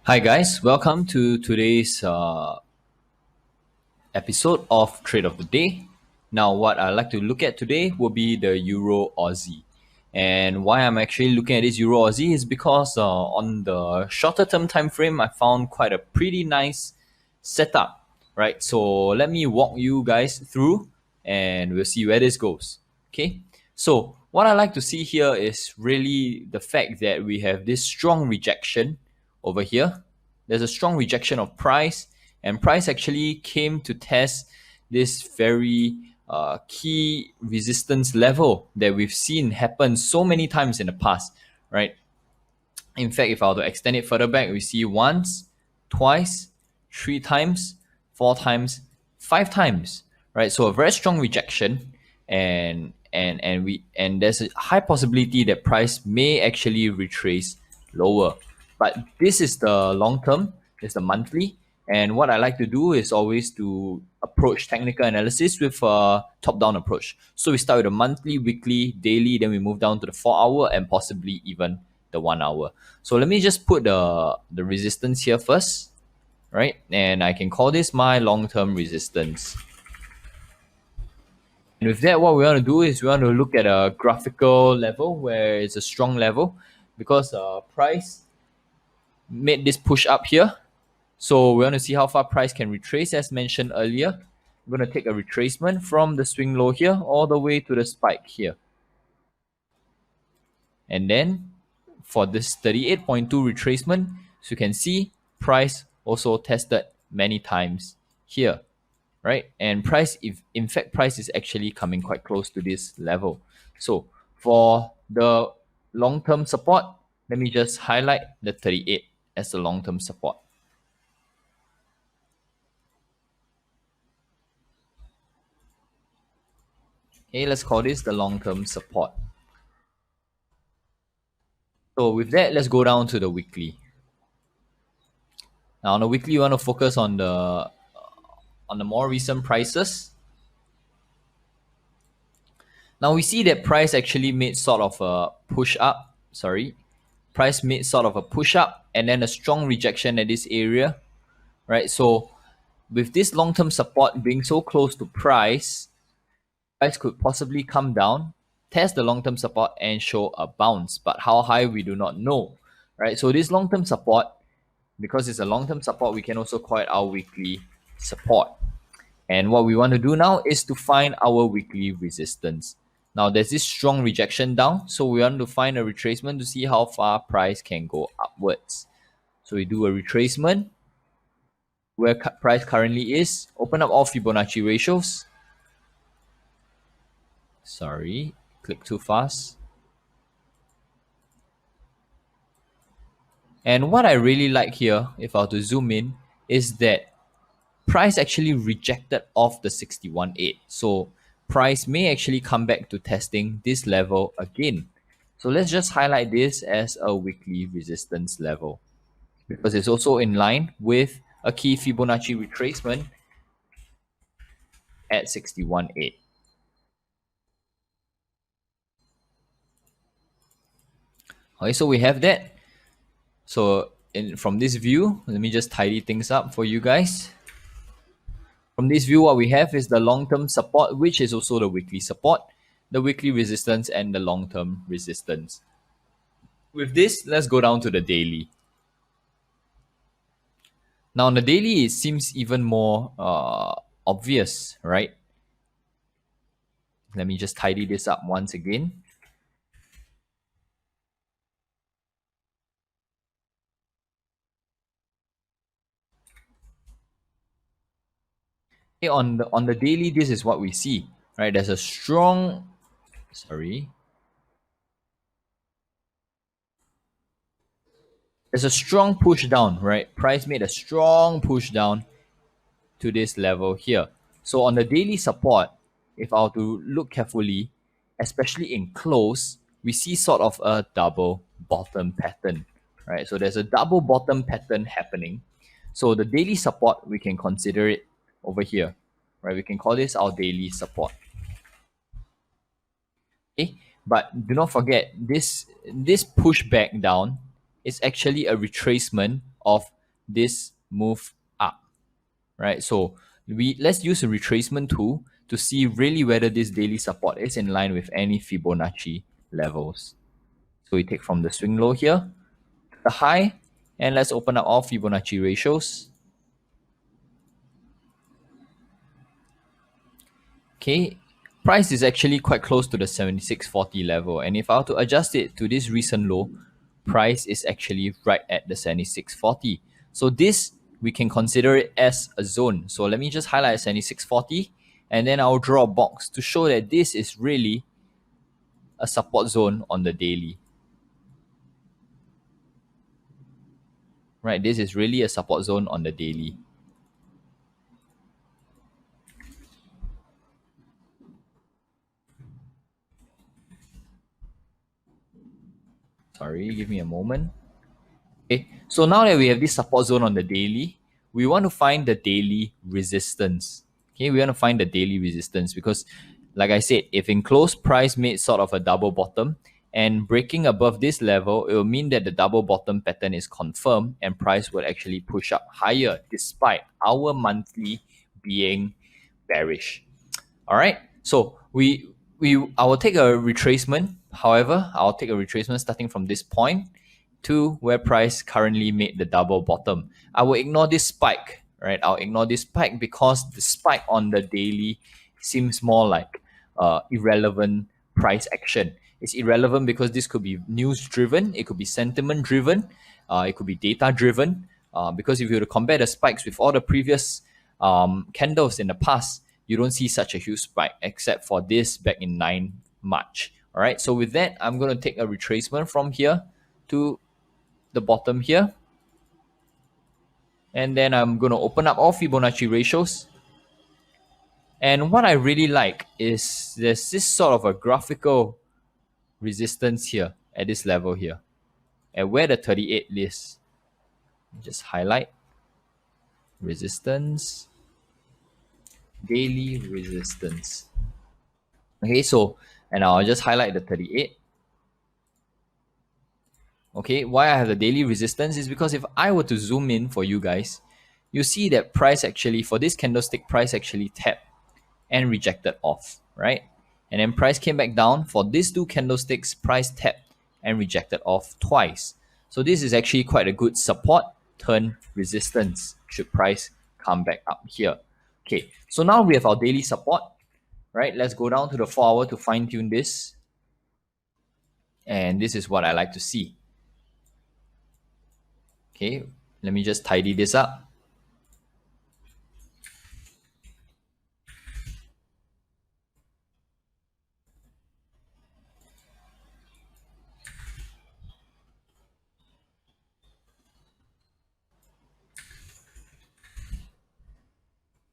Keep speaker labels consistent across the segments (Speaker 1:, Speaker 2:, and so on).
Speaker 1: Hi guys, welcome to today's episode of Trade of the Day. Now, what I'd like to look at today will be the Euro Aussie. And why I'm actually looking at this Euro Aussie is because on the shorter term time frame, I found quite a pretty nice setup, right? So let me walk you guys through and we'll see where this goes. Okay, so what I like to see here is really the fact that we have this strong rejection over here. There's a strong rejection of price, and price actually came to test this very key resistance level that we've seen happen so many times in the past, right? In fact, if I were to extend it further back, we see once, twice, 3 times, 4 times, 5 times, right? So a very strong rejection, and there's a high possibility that price may actually retrace lower. But this is the long term, it's the monthly, and what I like to do is always to approach technical analysis with a top-down approach. So we start with a monthly, weekly, daily, then we move down to the 4 hour and possibly even the 1 hour. So let me just put the resistance here first, right? And I can call this my long-term resistance. And with that, what we want to do is we want to look at a graphical level where it's a strong level because price made this push up here. So we want to see how far price can retrace as mentioned earlier. We're going to take a retracement from the swing low here all the way to the spike here. And then for this 38.2 retracement, so you can see price also tested many times here, right? And price, if in fact price is actually coming quite close to this level. So for the long-term support, let me just highlight the 38 as the long-term support. Okay, let's call this the long-term support. So with that, let's go down to the weekly. Now on the weekly, you want to focus on the more recent prices. Now we see that price actually made sort of a push up. Price made sort of a push up and then a strong rejection at this area, right? So with this long-term support being so close to price could possibly come down, test the long-term support and show a bounce. But how high, we do not know, right? So this long-term support, because it's a long-term support, we can also call it our weekly support. And what we want to do now is to find our weekly resistance. Now there's this strong rejection down, so we want to find a retracement to see how far price can go upwards. So we do a retracement where price currently is, open up all Fibonacci ratios. Sorry, click too fast. And what I really like here, if I were to zoom in, is that price actually rejected off the 61.8. So price may actually come back to testing this level again. So let's just highlight this as a weekly resistance level because it's also in line with a key Fibonacci retracement at 61.8. Okay, so we have that. So from this view, let me just tidy things up for you guys. From this view, what we have is the long-term support, which is also the weekly support, the weekly resistance, and the long-term resistance. With this, let's go down to the daily. Now, on the daily, it seems even more obvious, right? Let me just tidy this up once again. Okay, on the daily, this is what we see, right? There's a strong, there's a strong push down, right? Price made a strong push down to this level here. So on the daily support, if I were to look carefully, especially in close, we see sort of a double bottom pattern, right? So there's a double bottom pattern happening. So the daily support, we can consider it over here, right? We can call this our daily support. Okay, but do not forget this pushback down is actually a retracement of this move up, right? So let's use a retracement tool to see really whether this daily support is in line with any Fibonacci levels. So we take from the swing low here, the high, and let's open up all Fibonacci ratios. Okay, price is actually quite close to the 76.40 level, and if I were to adjust it to this recent low, price is actually right at the 76.40. So this, we can consider it as a zone. So let me just highlight 76.40, and then I'll draw a box to show that this is really a support zone on the daily. Right, this is really a support zone on the daily. Sorry, give me a moment. Okay, so now that we have this support zone on the daily, we want to find the daily resistance. Okay, we want to find the daily resistance because, like I said, if in close price made sort of a double bottom and breaking above this level, it will mean that the double bottom pattern is confirmed and price will actually push up higher despite our monthly being bearish. All right, so I will take a retracement. However, I'll take a retracement starting from this point to where price currently made the double bottom. I will ignore this spike, right? I'll ignore this spike because the spike on the daily seems more like irrelevant price action. It's irrelevant because this could be news driven, it could be sentiment driven, it could be data driven. Because if you were to compare the spikes with all the previous candles in the past, you don't see such a huge spike except for this back in 9 March. All right, so with that, I'm going to take a retracement from here to the bottom here. And then I'm going to open up all Fibonacci ratios. And what I really like is there's this sort of a graphical resistance here at this level here, at where the 38 is. Just highlight resistance, daily resistance. Okay, so, and I'll just highlight the 38. Okay, why I have the daily resistance is because if I were to zoom in for you guys, you see that price actually, for this candlestick, price actually tapped and rejected off, right? And then price came back down. For these two candlesticks, price tapped and rejected off twice. So this is actually quite a good support turn resistance should price come back up here. Okay, so now we have our daily support, right? Let's go down to the 4 hour to fine tune this. And this is what I like to see. Okay, let me just tidy this up.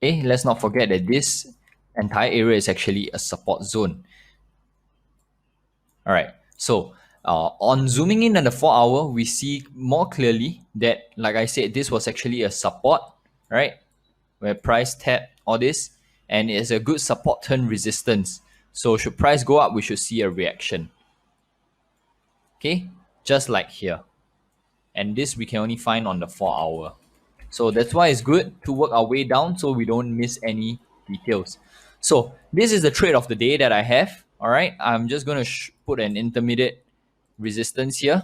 Speaker 1: Okay, let's not forget that this entire area is actually a support zone. All right, so on zooming in on the 4 hour, we see more clearly that, like I said, this was actually a support, right? Where price tapped all this, and it's a good support turn resistance. So should price go up, we should see a reaction. Okay, just like here. And this we can only find on the 4 hour. So that's why it's good to work our way down so we don't miss any details. So this is the trade of the day that I have. All right, I'm just going to put an intermediate resistance here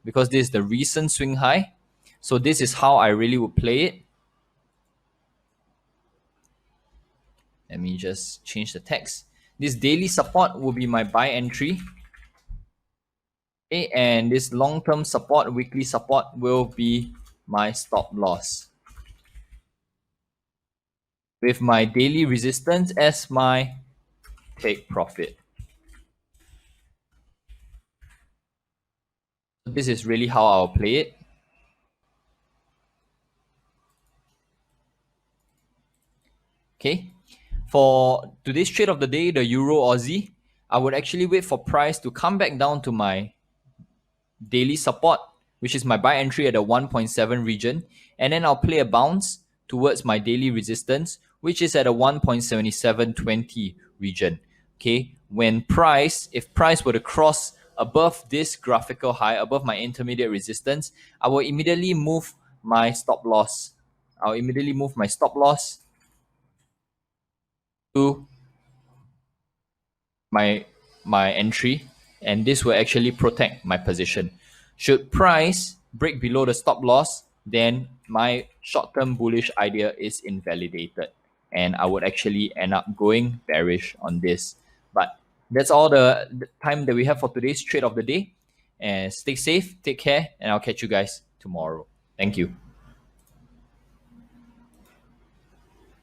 Speaker 1: because this is the recent swing high. So this is how I really would play it. Let me just change the text. This daily support will be my buy entry. Okay, and this long-term support, weekly support will be my stop loss, with my daily resistance as my take profit. This is really how I'll play it. Okay, for today's trade of the day, the Euro Aussie, I would actually wait for price to come back down to my daily support, which is my buy entry at the 1.7 region, and then I'll play a bounce towards my daily resistance, which is at a 1.7720 region. Okay, if price were to cross above this graphical high, above my intermediate resistance, I will immediately move my stop loss. I'll immediately move my stop loss to my entry, and this will actually protect my position. Should price break below the stop loss, then my short-term bullish idea is invalidated, and I would actually end up going bearish on this. But that's all the time that we have for today's trade of the day. And stay safe, take care, and I'll catch you guys tomorrow. Thank you.